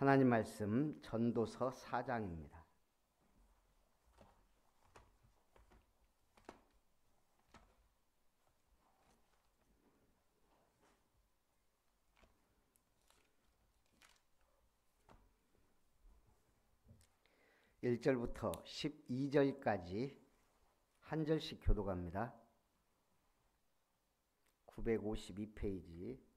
하나님 말씀 전도서 4장입니다. (1절부터) (12절까지) 한 절씩 교독합니다. 952페이지.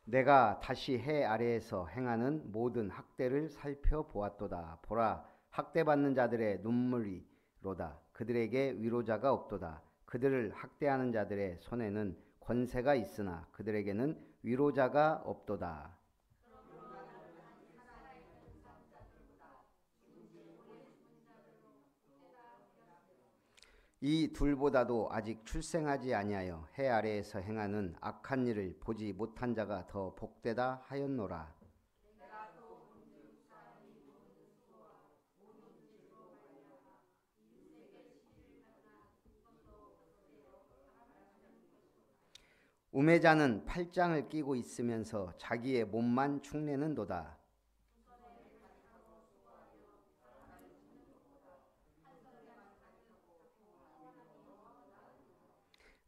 내가 다시 해 아래에서 행하는 모든 학대를 살펴보았도다. 보라, 학대받는 자들의 눈물이로다. 그들에게 위로자가 없도다. 그들을 학대하는 자들의 손에는 권세가 있으나 그들에게는 위로자가 없도다. 이 둘보다도 아직 출생하지 아니하여 해 아래에서 행하는 악한 일을 보지 못한 자가 더 복되다 하였노라. 우매자는 팔짱을 끼고 있으면서 자기의 몸만 축내는도다.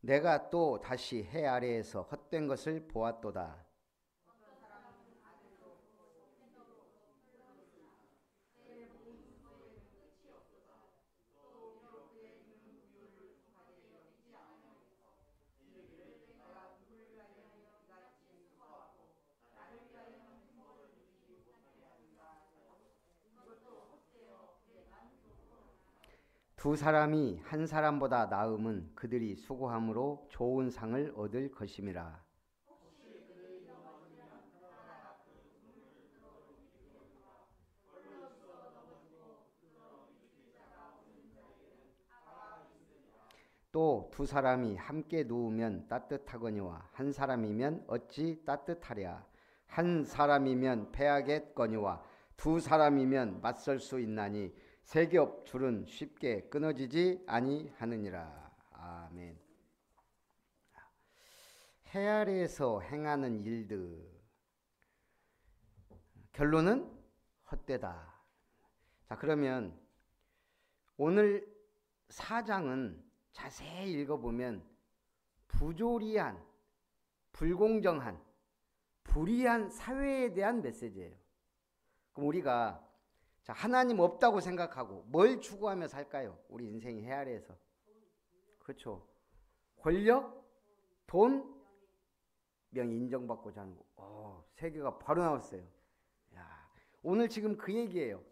내가 또 다시 해 아래에서 헛된 것을 보았도다. 두 사람이 한 사람보다 나음은 그들이 수고함으로 좋은 상을 얻을 것임이라. 또 두 사람이 함께 누우면 따뜻하거니와 한 사람이면 어찌 따뜻하랴. 한 사람이면 패하겠거니와 두 사람이면 맞설 수 있나니 세 겹 줄은 쉽게 끊어지지 아니하느니라. 아멘. 해 아래에서 행하는 일들, 결론은 헛되다. 자, 그러면 오늘 4장은 자세히 읽어보면 부조리한, 불공정한, 불의한 사회에 대한 메시지예요. 그럼 우리가 자, 하나님 없다고 생각하고 뭘 추구하며 살까요? 우리 인생이 해 아래에서. 그렇죠. 권력, 돈, 명 인정받고자 하는 거. 세 개가 바로 나왔어요. 야, 오늘 지금 그 얘기예요.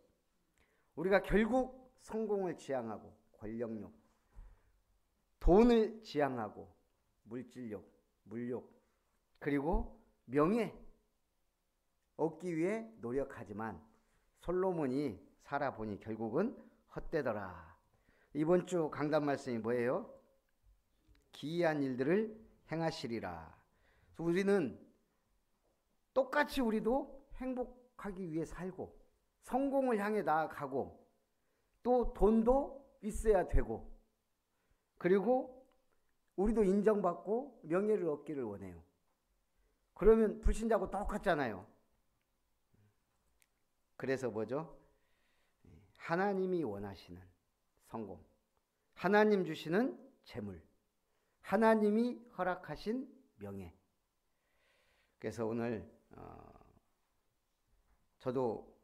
우리가 결국 성공을 지향하고 권력욕, 돈을 지향하고 물질욕, 물욕, 그리고 명예 얻기 위해 노력하지만 솔로몬이 살아보니 결국은 헛되더라. 이번 주 강단 말씀이 뭐예요? 기이한 일들을 행하시리라. 그래서 우리는 똑같이 우리도 행복하기 위해 살고 성공을 향해 나아가고 또 돈도 있어야 되고 그리고 우리도 인정받고 명예를 얻기를 원해요. 그러면 불신자하고 똑같잖아요. 그래서 뭐죠? 하나님이 원하시는 성공, 하나님 주시는 재물, 하나님이 허락하신 명예. 그래서 오늘 저도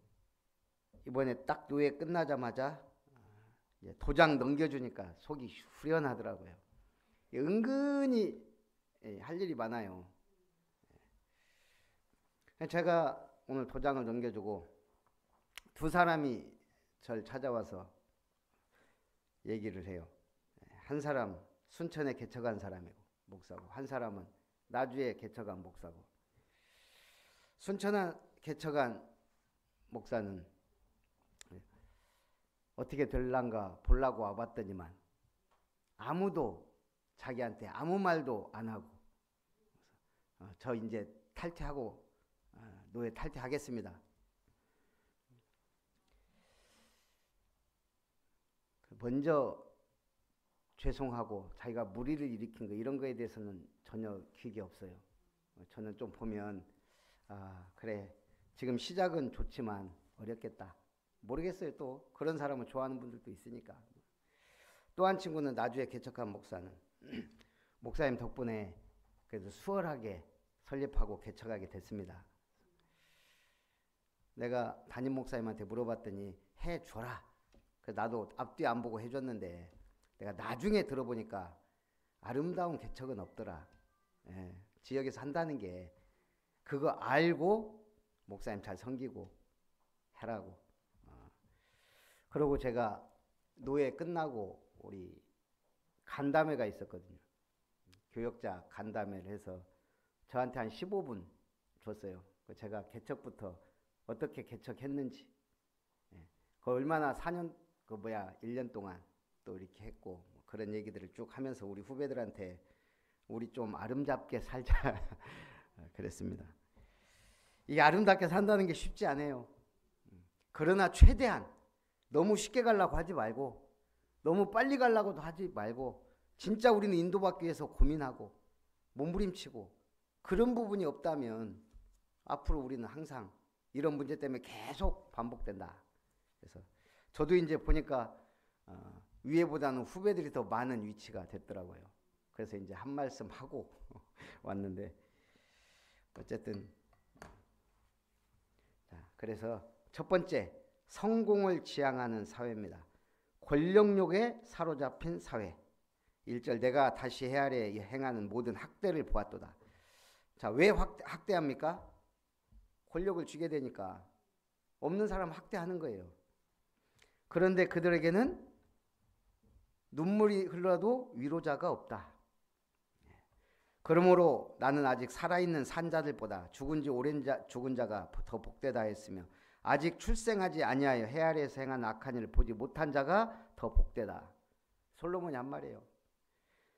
이번에 딱 노예 끝나자마자 도장 넘겨주니까 속이 후련하더라고요. 은근히 할 일이 많아요. 제가 오늘 도장을 넘겨주고 두 사람이 절 찾아와서 얘기를 해요. 한 사람 순천에 개척한 사람이고 목사고, 한 사람은 나주에 개척한 목사고. 순천에 개척한 목사는 어떻게 될란가 보려고 와봤더니만 아무도 자기한테 아무 말도 안 하고 저 이제 탈퇴하고 노예 탈퇴하겠습니다. 먼저 죄송하고 자기가 무리를 일으킨 거 이런 거에 대해서는 전혀 기억이 없어요. 저는 좀 보면 그래 지금 시작은 좋지만 어렵겠다. 모르겠어요. 또 그런 사람을 좋아하는 분들도 있으니까. 또 한 친구는 나주에 개척한 목사는 목사님 덕분에 그래도 수월하게 설립하고 개척하게 됐습니다. 내가 담임 목사님한테 물어봤더니 해줘라. 그래서 나도 앞뒤 안 보고 해줬는데 내가 나중에 들어보니까 아름다운 개척은 없더라. 지역에서 한다는 게 그거 알고 목사님 잘 섬기고 해라고. 그리고 제가 노예 끝나고 우리 간담회가 있었거든요. 교역자 간담회를 해서 저한테 한 15분 줬어요. 제가 개척부터 어떻게 개척했는지, 그 얼마나 1년 동안 또 이렇게 했고 그런 얘기들을 쭉 하면서 우리 후배들한테 우리 좀 아름답게 살자 그랬습니다. 이게 아름답게 산다는 게 쉽지 않아요. 그러나 최대한 너무 쉽게 가려고 하지 말고 너무 빨리 가려고도 하지 말고 진짜 우리는 인도받기 위해서 고민하고 몸부림치고 그런 부분이 없다면 앞으로 우리는 항상 이런 문제 때문에 계속 반복된다. 그래서 저도 이제 보니까 위에보다는 후배들이 더 많은 위치가 됐더라고요. 그래서 이제 한 말씀 하고 왔는데 어쨌든 그래서 첫 번째 성공을 지향하는 사회입니다. 권력욕에 사로잡힌 사회. 1절 내가 다시 헤아려 행하는 모든 학대를 보았도다. 자, 왜 학대합니까? 권력을 쥐게 되니까 없는 사람 학대하는 거예요. 그런데 그들에게는 눈물이 흘러도 위로자가 없다. 그러므로 나는 아직 살아있는 산자들보다 죽은 지 오랜 죽은 자가 더 복되다 했으며 아직 출생하지 아니하여 해 아래에서 행한 악한 일을 보지 못한 자가 더 복되다. 솔로몬이 한 말이에요.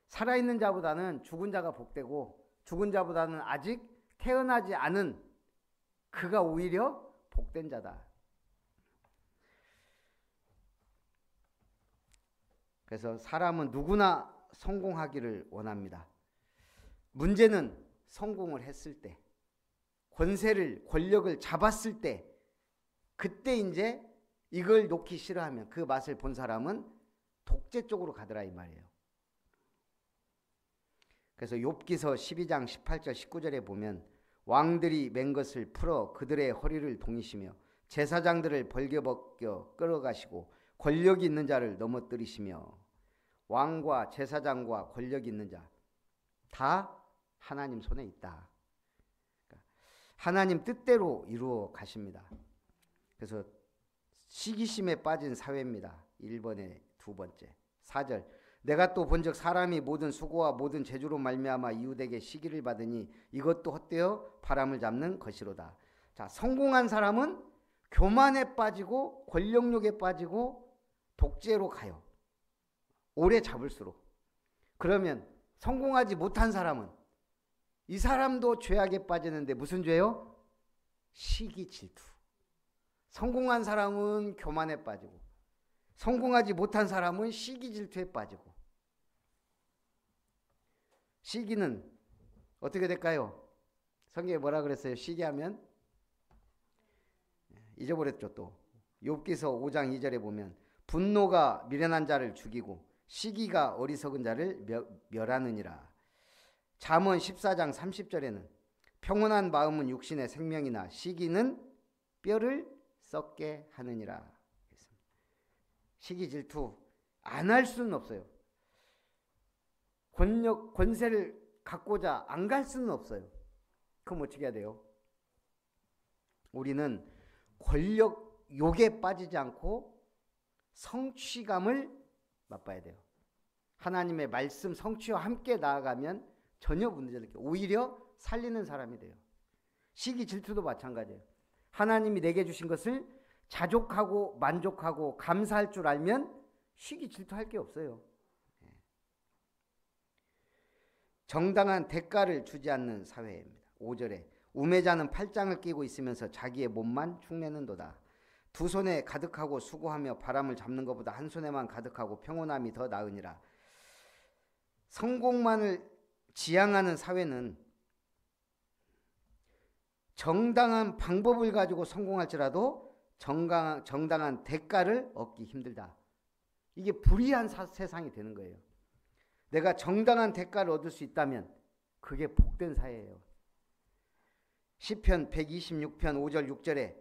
살아있는 자보다는 죽은 자가 복되고 죽은 자보다는 아직 태어나지 않은 그가 오히려 복된 자다. 그래서 사람은 누구나 성공하기를 원합니다. 문제는 성공을 했을 때, 권세를, 권력을 잡았을 때, 그때 이제 이걸 놓기 싫어하면 그 맛을 본 사람은 독재 쪽으로 가더라 이 말이에요. 그래서 욥기서 12장 18절 19절에 보면 왕들이 맨 것을 풀어 그들의 허리를 동이시며 제사장들을 벌겨벗겨 끌어가시고 권력이 있는 자를 넘어뜨리시며 왕과 제사장과 권력이 있는 자 다 하나님 손에 있다. 하나님 뜻대로 이루어 가십니다. 그래서 시기심에 빠진 사회입니다. 1번에 두 번째. 4절 내가 또 본즉 사람이 모든 수고와 모든 재주로 말미암아 이웃에게 시기를 받으니 이것도 헛되어 바람을 잡는 것이로다. 자, 성공한 사람은 교만에 빠지고 권력욕에 빠지고 독재로 가요. 오래 잡을수록. 그러면 성공하지 못한 사람은 이 사람도 죄악에 빠지는데 무슨 죄요? 시기 질투. 성공한 사람은 교만에 빠지고 성공하지 못한 사람은 시기 질투에 빠지고. 시기는 어떻게 될까요? 성경에 뭐라 그랬어요? 시기하면 잊어버렸죠. 또 욥기서 5장 2절에 보면 분노가 미련한 자를 죽이고 시기가 어리석은 자를 멸하느니라. 잠언 14장 30절에는 평온한 마음은 육신의 생명이나 시기는 뼈를 썩게 하느니라. 시기 질투 안 할 수는 없어요. 권세를 갖고자 안 갈 수는 없어요. 그럼 어떻게 해야 돼요? 우리는 권력욕에 빠지지 않고 성취감을 맛봐야 돼요. 하나님의 말씀 성취와 함께 나아가면 전혀 문제될 게 오히려 살리는 사람이 돼요. 시기 질투도 마찬가지예요. 하나님이 내게 주신 것을 자족하고 만족하고 감사할 줄 알면 시기 질투할 게 없어요. 정당한 대가를 주지 않는 사회입니다. 5절에 우매자는 팔짱을 끼고 있으면서 자기의 몸만 축내는도다. 두 손에 가득하고 수고하며 바람을 잡는 것보다 한 손에만 가득하고 평온함이 더 나으니라. 성공만을 지향하는 사회는 정당한 방법을 가지고 성공할지라도 정당한 대가를 얻기 힘들다. 이게 불의한 세상이 되는 거예요. 내가 정당한 대가를 얻을 수 있다면 그게 복된 사회예요. 시편 126편 5절 6절에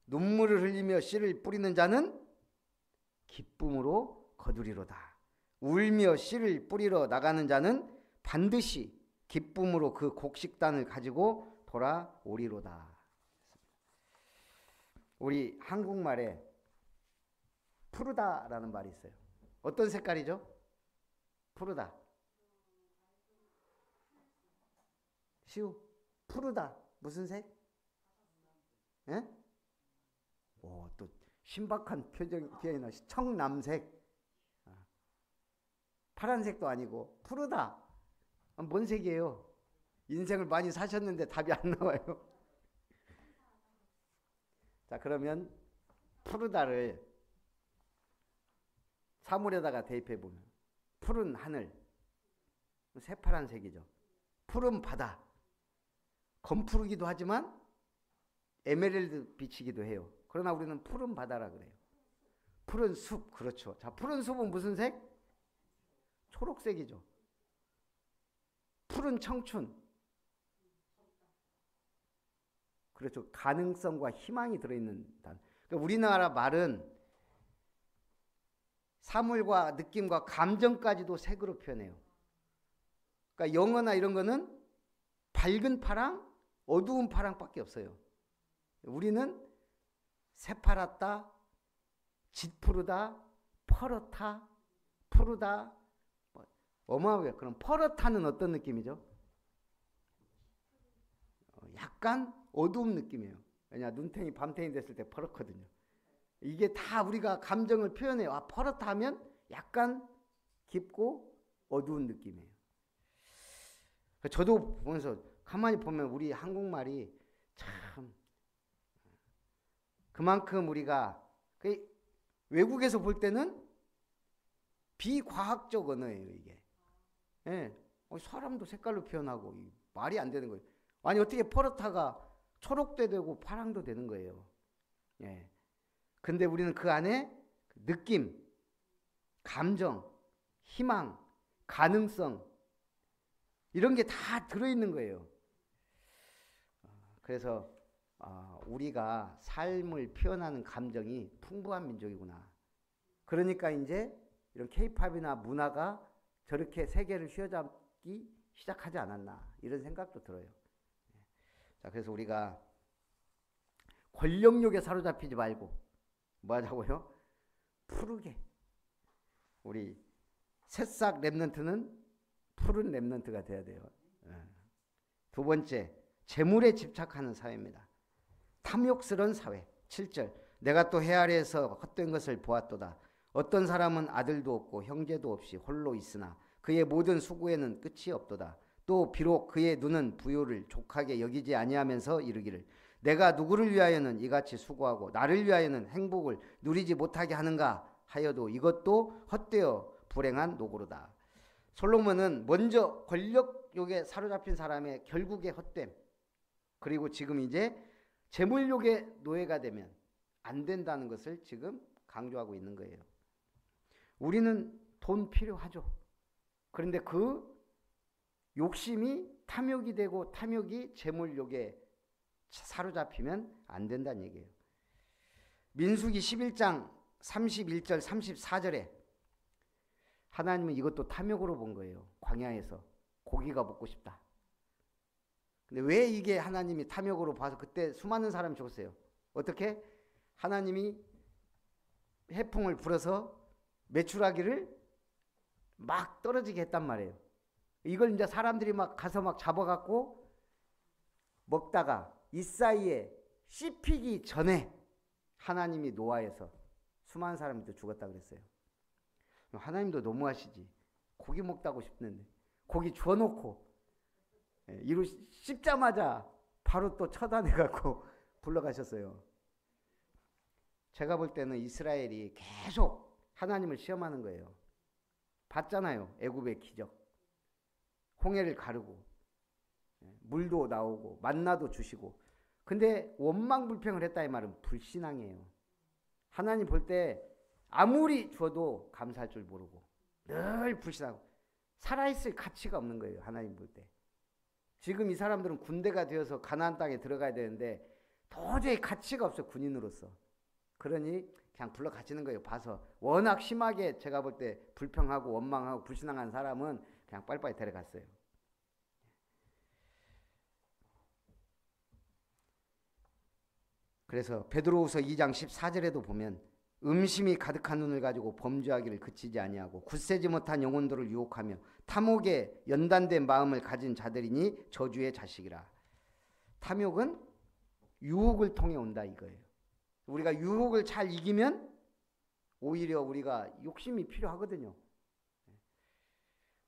눈물을 흘리며 씨를 뿌리는 자는 기쁨으로 거두리로다. 울며 씨를 뿌리러 나가는 자는 반드시 기쁨으로 그 곡식단을 가지고 돌아오리로다. 우리 한국말에 푸르다라는 말이 있어요. 어떤 색깔이죠? 푸르다. 시우. 푸르다. 무슨 색? 예? 오, 또 신박한 표현이 나. 청남색. 파란색도 아니고 푸르다. 뭔 색이에요? 인생을 많이 사셨는데 답이 안 나와요. 자, 그러면 푸르다를 사물에다가 대입해 보면 푸른 하늘, 새파란색이죠. 푸른 바다, 검푸르기도 하지만 에메랄드 빛이기도 해요. 그러나 우리는 푸른 바다라 그래요. 푸른 숲, 그렇죠. 자, 푸른 숲은 무슨 색? 초록색이죠. 푸른 청춘, 그렇죠. 가능성과 희망이 들어있는 단. 그러니까 우리나라 말은 사물과 느낌과 감정까지도 색으로 표현해요. 그러니까 영어나 이런 거는 밝은 파랑, 어두운 파랑밖에 없어요. 우리는 새파랗다, 짙푸르다, 퍼렇다, 푸르다, 어마어마해요. 그럼 퍼렇다는 어떤 느낌이죠? 약간 어두운 느낌이에요. 왜냐, 눈탱이 밤탱이 됐을 때 퍼렇거든요. 이게 다 우리가 감정을 표현해요. 아, 퍼렇다 하면 약간 깊고 어두운 느낌이에요. 저도 보면서 가만히 보면 우리 한국말이 참 그만큼 우리가 외국에서 볼 때는 비과학적 언어예요, 이게. 예. 사람도 색깔로 표현하고 말이 안 되는 거예요. 아니, 어떻게 퍼렇다가 초록도 되고 파랑도 되는 거예요. 예. 근데 우리는 그 안에 느낌, 감정, 희망, 가능성 이런 게 다 들어있는 거예요. 그래서 우리가 삶을 표현하는 감정이 풍부한 민족이구나. 그러니까 이제 이런 K-팝이나 문화가 저렇게 세계를 휘어잡기 시작하지 않았나 이런 생각도 들어요. 자, 그래서 우리가 권력욕에 사로잡히지 말고 뭐 하자고요? 푸르게. 우리 새싹 랩런트는 푸른 랩런트가 돼야 돼요. 두 번째, 재물에 집착하는 사회입니다. 탐욕스러운 사회. 7절, 내가 또 해 아래에서 헛된 것을 보았도다. 어떤 사람은 아들도 없고 형제도 없이 홀로 있으나 그의 모든 수고에는 끝이 없도다. 또 비록 그의 눈은 부요를 족하게 여기지 아니하면서 이르기를 내가 누구를 위하여는 이같이 수고하고 나를 위하여는 행복을 누리지 못하게 하는가 하여도 이것도 헛되어 불행한 노고로다. 솔로몬은 먼저 권력욕에 사로잡힌 사람의 결국의 헛됨, 그리고 지금 이제 재물욕의 노예가 되면 안 된다는 것을 지금 강조하고 있는 거예요. 우리는 돈 필요하죠. 그런데 그 욕심이 탐욕이 되고 탐욕이 재물욕에 사로잡히면 안 된다는 얘기예요. 민수기 11장 31절 34절에 하나님은 이것도 탐욕으로 본 거예요. 광야에서 고기가 먹고 싶다. 근데 왜 이게 하나님이 탐욕으로 봐서 그때 수많은 사람이 죽었어요. 어떻게? 하나님이 해풍을 불어서 메추라기를 막 떨어지게 했단 말이에요. 이걸 이제 사람들이 막 가서 막 잡아갖고 먹다가 이 사이에 씹히기 전에 하나님이 노아에서 수많은 사람들도 죽었다 그랬어요. 하나님도 너무하시지. 고기 먹다고 싶는데 고기 주워놓고 이로 씹자마자 바로 또 처단해갖고 불러가셨어요. 제가 볼 때는 이스라엘이 계속 하나님을 시험하는 거예요. 봤잖아요. 애굽의 기적. 홍해를 가르고 물도 나오고 만나도 주시고. 근데 원망불평을 했다 이 말은 불신앙이에요. 하나님 볼 때 아무리 줘도 감사할 줄 모르고 늘 불신하고 살아있을 가치가 없는 거예요. 하나님 볼 때. 지금 이 사람들은 군대가 되어서 가나안 땅에 들어가야 되는데 도저히 가치가 없어요. 군인으로서. 그러니 그냥 불러 가지는 거예요. 봐서. 워낙 심하게 제가 볼 때 불평하고 원망하고 불신앙한 사람은 그냥 빨리빨리 데려갔어요. 그래서 베드로후서 2장 14절에도 보면 음심이 가득한 눈을 가지고 범죄하기를 그치지 아니하고 굳세지 못한 영혼들을 유혹하며 탐욕에 연단된 마음을 가진 자들이니 저주의 자식이라. 탐욕은 유혹을 통해 온다 이거예요. 우리가 유혹을 잘 이기면 오히려 우리가 욕심이 필요하거든요.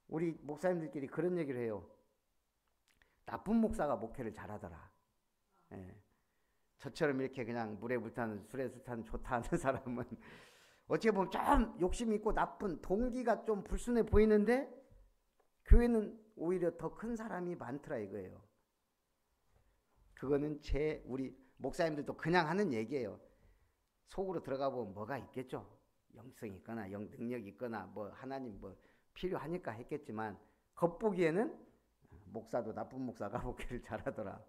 우리 목사님들끼리 그런 얘기를 해요. 나쁜 목사가 목회를 잘하더라. 저처럼 이렇게 그냥 물에 불타는 술에 불타는 좋다 하는 사람은 어떻게 보면 좀 욕심이 있고 나쁜 동기가 좀 불순해 보이는데 교회는 오히려 더 큰 사람이 많더라 이거예요. 그거는 우리 목사님들도 그냥 하는 얘기예요. 속으로 들어가 보면 뭐가 있겠죠. 영성이 있거나 능력이 있거나 뭐 하나님 뭐 필요하니까 했겠지만 겉보기에는 목사도 나쁜 목사가 목회를 잘하더라.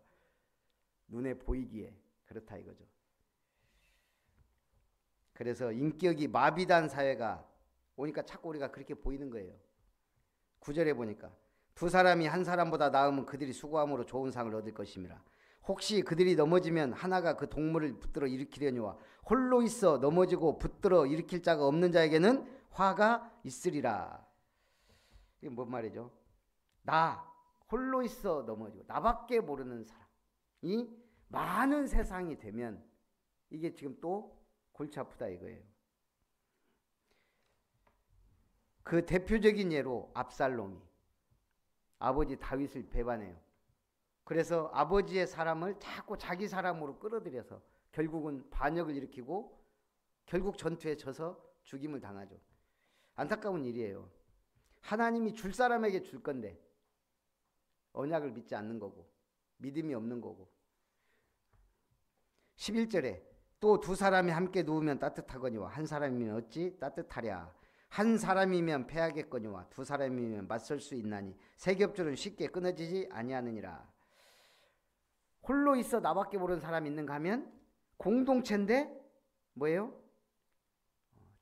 눈에 보이기에 그렇다 이거죠. 그래서 인격이 마비된 사회가 오니까 자꾸 우리가 그렇게 보이는 거예요. 9절에 보니까 두 사람이 한 사람보다 나으면 그들이 수고함으로 좋은 상을 얻을 것임이라. 혹시 그들이 넘어지면 하나가 그 동물을 붙들어 일으키려니와 홀로 있어 넘어지고 붙들어 일으킬 자가 없는 자에게는 화가 있으리라. 이게 뭔 말이죠? 나 홀로 있어 넘어지고 나밖에 모르는 사람이 많은 세상이 되면 이게 지금 또 골치 아프다 이거예요. 그 대표적인 예로 압살롬이 아버지 다윗을 배반해요. 그래서 아버지의 사람을 자꾸 자기 사람으로 끌어들여서 결국은 반역을 일으키고 결국 전투에 져서 죽임을 당하죠. 안타까운 일이에요. 하나님이 줄 사람에게 줄 건데 언약을 믿지 않는 거고 믿음이 없는 거고. 11절에 또 두 사람이 함께 누우면 따뜻하거니와 한 사람이면 어찌 따뜻하랴. 한 사람이면 패하겠거니와 두 사람이면 맞설 수 있나니 세 겹줄은 쉽게 끊어지지 아니하느니라. 홀로 있어 나밖에 모르는 사람이 있는가 하면 공동체인데 뭐예요?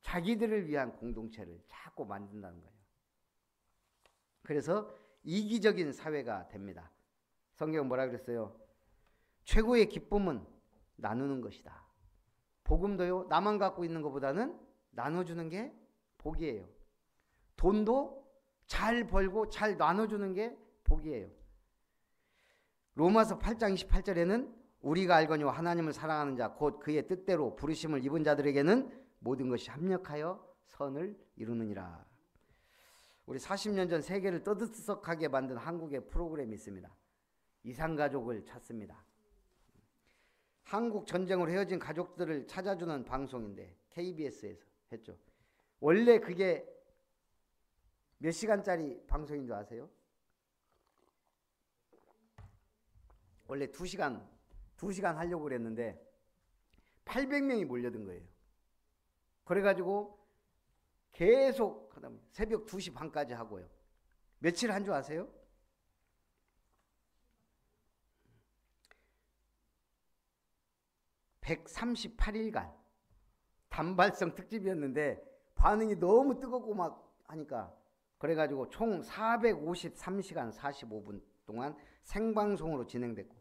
자기들을 위한 공동체를 자꾸 만든다는 거예요. 그래서 이기적인 사회가 됩니다. 성경은 뭐라 그랬어요? 최고의 기쁨은 나누는 것이다. 복음도요, 나만 갖고 있는 것보다는 나눠주는 게 복이에요. 돈도 잘 벌고 잘 나눠주는 게 복이에요. 로마서 8장 28절에는 우리가 알거니와 하나님을 사랑하는 자 곧 그의 뜻대로 부르심을 입은 자들에게는 모든 것이 합력하여 선을 이루느니라. 우리 40년 전 세계를 떠들썩하게 만든 한국의 프로그램이 있습니다. 이상가족을 찾습니다. 한국 전쟁으로 헤어진 가족들을 찾아주는 방송인데 KBS에서 했죠. 원래 그게 몇 시간짜리 방송인 줄 아세요? 원래 2시간 하려고 그랬는데 800명이 몰려든 거예요. 그래가지고 계속 새벽 2시 반까지 하고요. 며칠 한 줄 아세요? 138일간 단발성 특집이었는데 반응이 너무 뜨겁고 막 하니까 그래가지고 총 453시간 45분 동안 생방송으로 진행됐고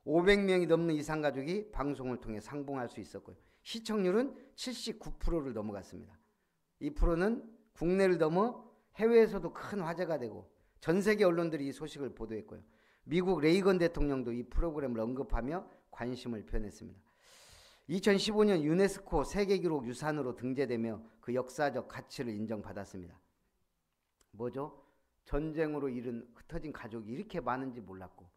500명이 넘는 이상가족이 방송을 통해 상봉할 수 있었고요. 시청률은 79%를 넘어갔습니다. 이 프로는 국내를 넘어 해외에서도 큰 화제가 되고 전 세계 언론들이 이 소식을 보도했고요. 미국 레이건 대통령도 이 프로그램을 언급하며 관심을 표현했습니다. 2015년 유네스코 세계기록 유산으로 등재되며 그 역사적 가치를 인정받았습니다. 뭐죠? 전쟁으로 흩어진 가족이 이렇게 많은지 몰랐고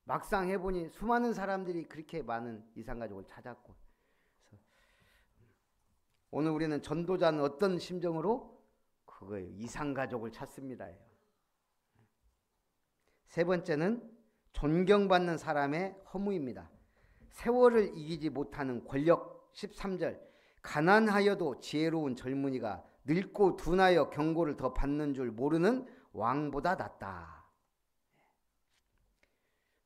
막상 해보니 수많은 사람들이 그렇게 많은 이상가족을 찾았고. 그래서 오늘 우리는 전도자는 어떤 심정으로? 그거예요. 이상가족을 찾습니다. 세 번째는 존경받는 사람의 허무입니다. 세월을 이기지 못하는 권력. 13절 가난하여도 지혜로운 젊은이가 늙고 둔하여 경고를 더 받는 줄 모르는 왕보다 낫다.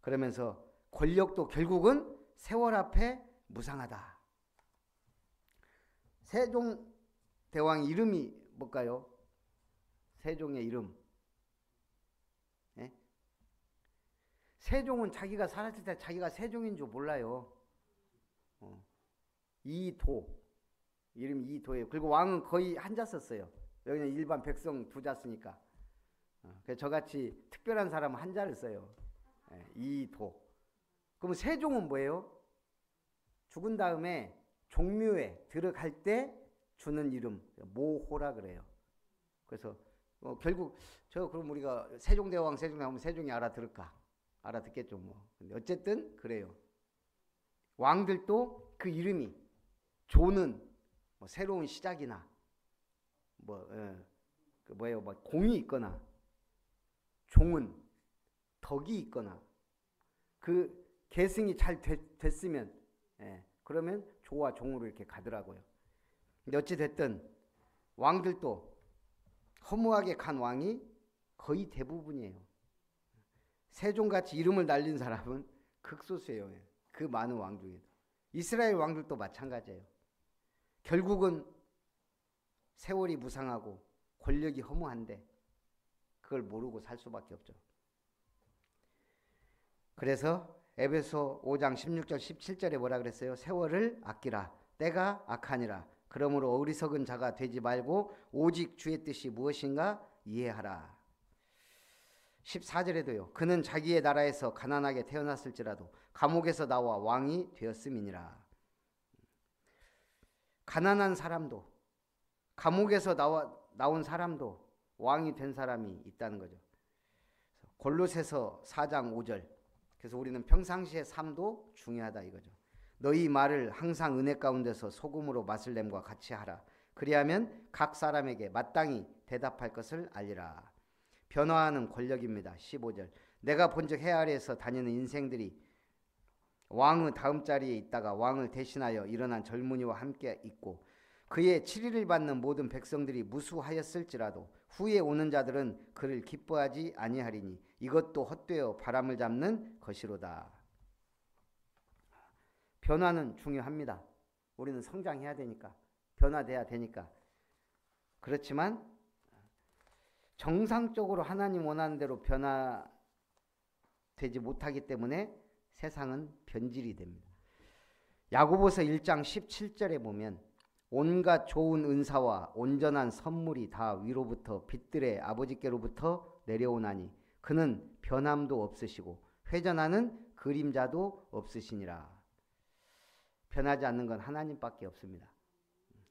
그러면서 권력도 결국은 세월 앞에 무상하다. 세종대왕 이름이 뭘까요? 세종의 이름. 예? 세종은 자기가 살았을 때 자기가 세종인 줄 몰라요. 이도. 이름이 이도예요. 그리고 왕은 거의 한자 썼어요. 여기는 일반 백성 두자 쓰니까. 그래서 저같이 특별한 사람은 한자를 써요. 이도. 그럼 세종은 뭐예요? 죽은 다음에 종묘에 들어갈 때 주는 이름 모호라 그래요. 그래서 결국 그럼 우리가 세종대왕 하면 세종이 알아들을까? 알아듣겠죠 뭐. 근데 어쨌든 그래요. 왕들도 그 이름이 조는 뭐 새로운 시작이나 공이 있거나 종은 덕이 있거나 그 계승이 잘 됐으면 그러면 조와 종으로 이렇게 가더라고요. 근데 어찌 됐든 왕들도 허무하게 간 왕이 거의 대부분이에요. 세종같이 이름을 날린 사람은 극소수예요. 그 많은 왕 중에도. 이스라엘 왕들도 마찬가지예요. 결국은 세월이 무상하고 권력이 허무한데 그걸 모르고 살 수밖에 없죠. 그래서 에베소 5장 16절 17절에 뭐라 그랬어요? 세월을 아끼라. 때가 악하니라. 그러므로 어리석은 자가 되지 말고 오직 주의 뜻이 무엇인가 이해하라. 14절에도요. 그는 자기의 나라에서 가난하게 태어났을지라도 감옥에서 나와 왕이 되었음이니라. 가난한 사람도 감옥에서 나온 사람도 왕이 된 사람이 있다는 거죠. 골로새서 4장 5절. 그래서 우리는 평상시의 삶도 중요하다 이거죠. 너희 말을 항상 은혜 가운데서 소금으로 맛을 냄과 같이 하라. 그리하면 각 사람에게 마땅히 대답할 것을 알리라. 변화하는 권력입니다. 15절. 내가 본즉 해 아래에서 다니는 인생들이 왕의 다음 자리에 있다가 왕을 대신하여 일어난 젊은이와 함께 있고 그의 7일을 받는 모든 백성들이 무수하였을지라도 후에 오는 자들은 그를 기뻐하지 아니하리니 이것도 헛되어 바람을 잡는 것이로다. 변화는 중요합니다. 우리는 성장해야 되니까 변화돼야 되니까. 그렇지만 정상적으로 하나님 원하는 대로 변화되지 못하기 때문에 세상은 변질이 됩니다. 야고보서 1장 17절에 보면 온갖 좋은 은사와 온전한 선물이 다 위로부터 빛들의 아버지께로부터 내려오나니 그는 변함도 없으시고 회전하는 그림자도 없으시니라. 변하지 않는 건 하나님밖에 없습니다.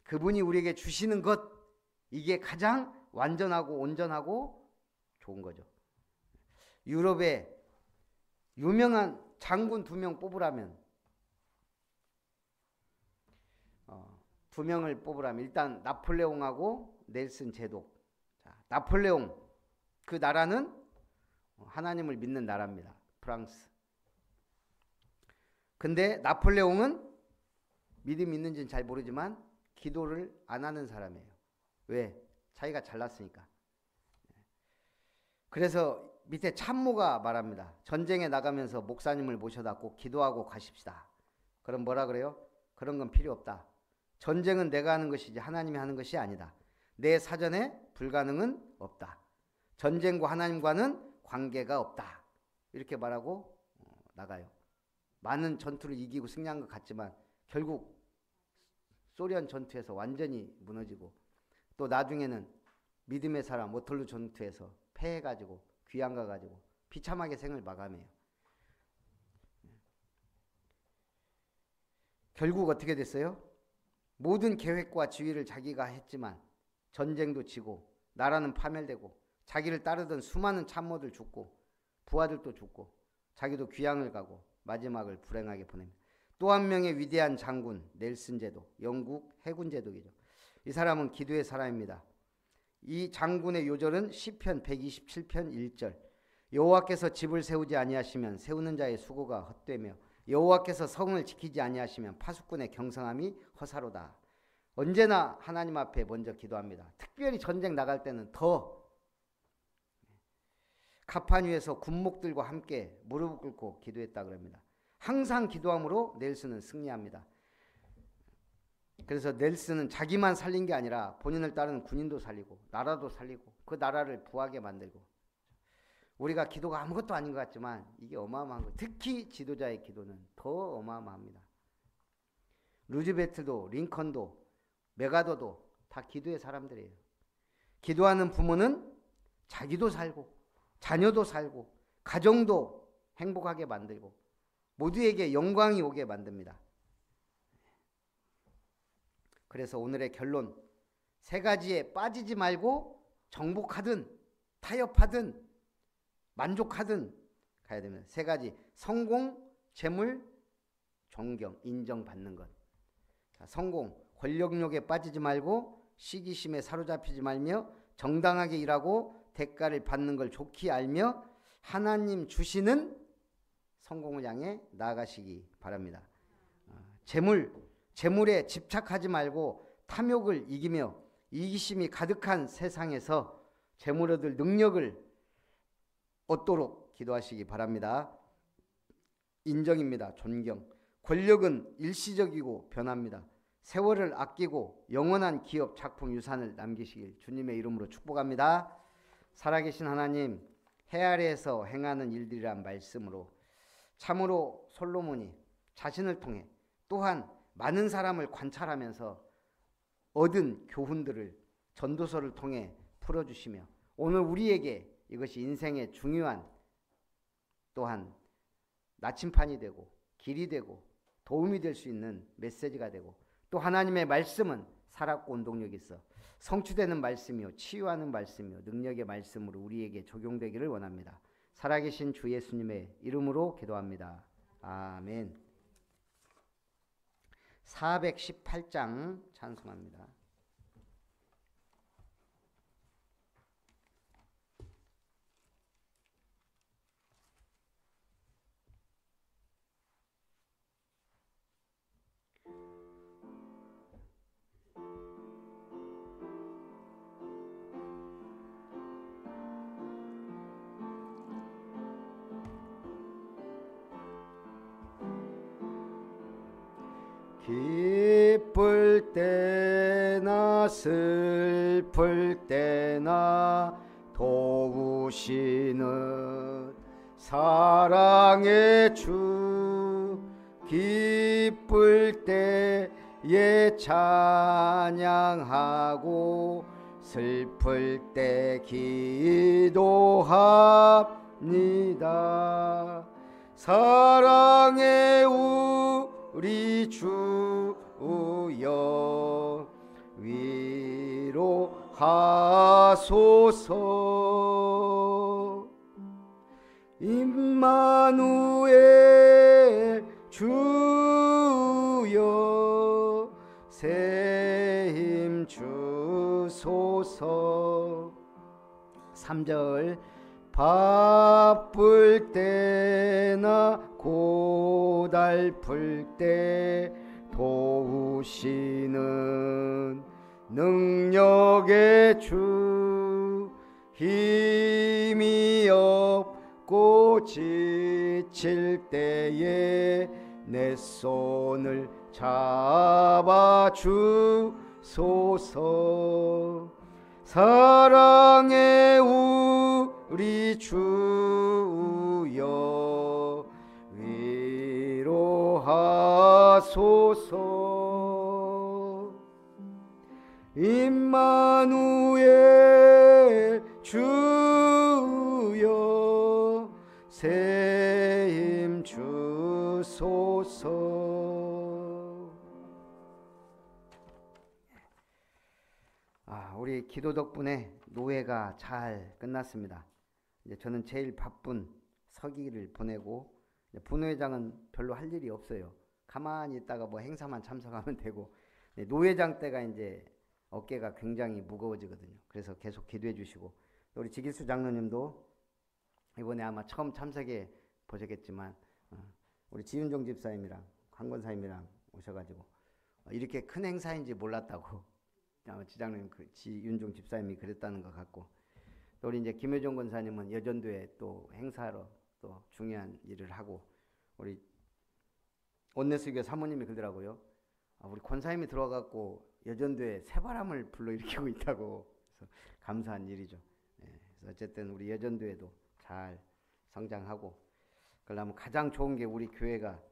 그분이 우리에게 주시는 것 이게 가장 완전하고 온전하고 좋은 거죠. 유럽에 유명한 장군 2명 뽑으라면 2명을 뽑으라면 일단 나폴레옹하고 넬슨 제독. 자, 나폴레옹 그 나라는 하나님을 믿는 나라입니다. 프랑스. 근데 나폴레옹은 믿음이 있는지는 잘 모르지만 기도를 안 하는 사람이에요. 왜? 자기가 잘났으니까. 그래서 밑에 참모가 말합니다. 전쟁에 나가면서 목사님을 모셔다 꼭 기도하고 가십시다. 그럼 뭐라 그래요? 그런 건 필요 없다. 전쟁은 내가 하는 것이지 하나님이 하는 것이 아니다. 내 사전에 불가능은 없다. 전쟁과 하나님과는 관계가 없다. 이렇게 말하고 나가요. 많은 전투를 이기고 승리한 것 같지만 결국 소련 전투에서 완전히 무너지고 또 나중에는 믿음의 사람 워털루 전투에서 패해가지고 귀양 가가지고 비참하게 생을 마감해요. 결국 어떻게 됐어요? 모든 계획과 지휘를 자기가 했지만 전쟁도 지고 나라는 파멸되고 자기를 따르던 수많은 참모들 죽고 부하들도 죽고 자기도 귀양을 가고 마지막을 불행하게 보냅니다. 또 한 명의 위대한 장군 넬슨 제독, 영국 해군 제독이죠. 이 사람은 기도의 사람입니다. 이 장군의 요절은 시편 127편 1절. 여호와께서 집을 세우지 아니하시면 세우는 자의 수고가 헛되며 여호와께서 성을 지키지 아니하시면 파수꾼의 경성함이 허사로다. 언제나 하나님 앞에 먼저 기도합니다. 특별히 전쟁 나갈 때는 더 가판 위에서 군목들과 함께 무릎을 꿇고 기도했다 그럽니다. 항상 기도함으로 넬슨은 승리합니다. 그래서 넬슨은 자기만 살린 게 아니라 본인을 따르는 군인도 살리고 나라도 살리고 그 나라를 부하게 만들고, 우리가 기도가 아무것도 아닌 것 같지만 이게 어마어마한 거예요. 특히 지도자의 기도는 더 어마어마합니다. 루즈벨트도 링컨도 메가더도 다 기도의 사람들이에요. 기도하는 부모는 자기도 살고 자녀도 살고 가정도 행복하게 만들고 모두에게 영광이 오게 만듭니다. 그래서 오늘의 결론, 세 가지에 빠지지 말고 정복하든 타협하든 만족하든 가야 됩니다. 세 가지: 성공, 재물, 존경, 인정받는 것. 자, 성공, 권력욕에 빠지지 말고 시기심에 사로잡히지 말며 정당하게 일하고 대가를 받는 걸 좋게 알며 하나님 주시는 성공을 향해 나아가시기 바랍니다. 재물에 집착하지 말고 탐욕을 이기며 이기심이 가득한 세상에서 재물 얻을 능력을 얻도록 기도하시기 바랍니다. 인정입니다. 존경. 권력은 일시적이고 변합니다. 세월을 아끼고 영원한 기업, 작품, 유산을 남기시길 주님의 이름으로 축복합니다. 살아계신 하나님, 해 아래에서 행하는 일들이란 말씀으로 참으로 솔로몬이 자신을 통해 또한 많은 사람을 관찰하면서 얻은 교훈들을 전도서를 통해 풀어주시며 오늘 우리에게 이것이 인생의 중요한 또한 나침판이 되고 길이 되고 도움이 될 수 있는 메시지가 되고, 또 하나님의 말씀은 살았고 운동력이 있어 성취되는 말씀이요 치유하는 말씀이요 능력의 말씀으로 우리에게 적용되기를 원합니다. 살아계신 주 예수님의 이름으로 기도합니다. 아멘. 418장 찬송합니다. 기쁠 때나 슬플 때나 도우시는 사랑의 주, 기쁠 때에 찬양하고 슬플 때 기도합니다. 사랑의 우리 주여 위로하소서. 임마누엘 주여 새 힘 주소서. 3절 바쁠 때나 고달플 때 도우시는 능력의 주, 힘이 없고 지칠 때에 내 손을 잡아주소서. 사랑의 우리 주여 위로하소서. 임마누엘 주여 새 힘 주소서. 우리 기도 덕분에 노회가 잘 끝났습니다. 이제 저는 제일 바쁜 서기를 보내고, 분회장은 별로 할 일이 없어요. 가만히 있다가 뭐 행사만 참석하면 되고, 노회장 때가 이제 어깨가 굉장히 무거워지거든요. 그래서 계속 기도해 주시고, 우리 지길수 장로님도 이번에 아마 처음 참석해 보셨겠지만 우리 지윤종 집사님이랑 황권사님이랑 오셔가지고 이렇게 큰 행사인지 몰랐다고 아마 지장님 그 지윤종 집사님이 그랬다는 것 같고, 또 우리 이제 김효종 권사님은 여전도에 또 행사로 또 중요한 일을 하고, 우리 온내수교 사모님이 그러더라고요. 우리 권사님이 들어와갖고 여전도에 새바람을 불러일으키고 있다고. 그래서 감사한 일이죠. 그래서 어쨌든 우리 여전도에도 잘 성장하고, 그러려면 가장 좋은 게 우리 교회가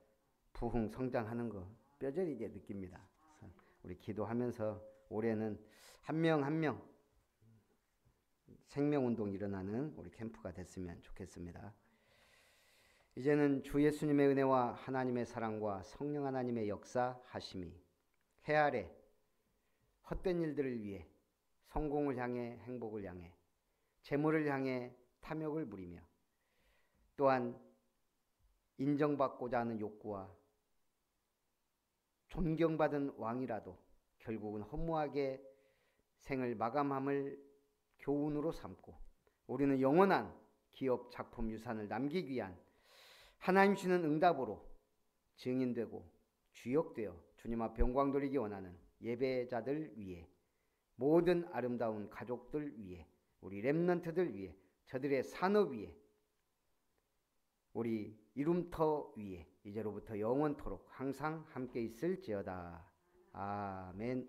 부흥 성장하는 거 뼈저리게 느낍니다. 그래서 우리 기도하면서 올해는 한 명 한 명 생명운동 일어나는 우리 캠프가 됐으면 좋겠습니다. 이제는 주 예수님의 은혜와 하나님의 사랑과 성령 하나님의 역사하심이 해 아래 헛된 일들을 위해 성공을 향해 행복을 향해 재물을 향해 탐욕을 부리며 또한 인정받고자 하는 욕구와 존경받은 왕이라도 결국은 허무하게 생을 마감함을 교훈으로 삼고 우리는 영원한 기업 작품 유산을 남기기 위한 하나님 주시는 응답으로 증인되고 주역되어 주님 앞에 영광 돌리기 원하는 예배자들 위해, 모든 아름다운 가족들 위해, 우리 렘넌트들 위해, 저들의 산업 위에, 우리 이룸터 위에 이제로부터 영원토록 항상 함께 있을지어다. 아멘.